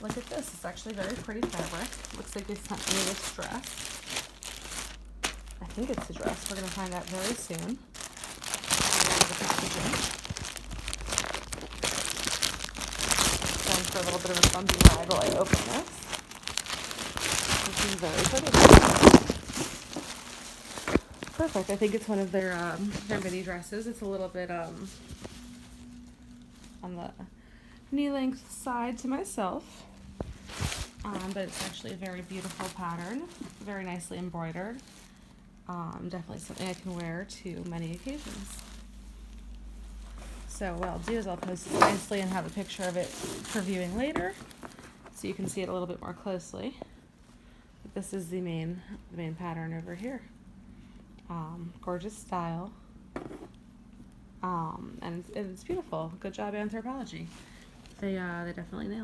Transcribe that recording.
look at this. It's actually very pretty fabric. Looks like they sent me this dress. I think it's a dress. We're going to find out very soon. Going for a little bit of a bumpy ride while I open this. This is very pretty. Perfect. I think it's one of their mini dresses. It's a little bit on the knee length side to myself, but it's actually a very beautiful pattern, very nicely embroidered. Definitely something I can wear to many occasions. So what I'll do is I'll post this nicely and have a picture of it for viewing later, so you can see it a little bit more closely. But this is the main pattern over here. Gorgeous style, and it's beautiful. Good job, Anthropologie. They definitely nailed it.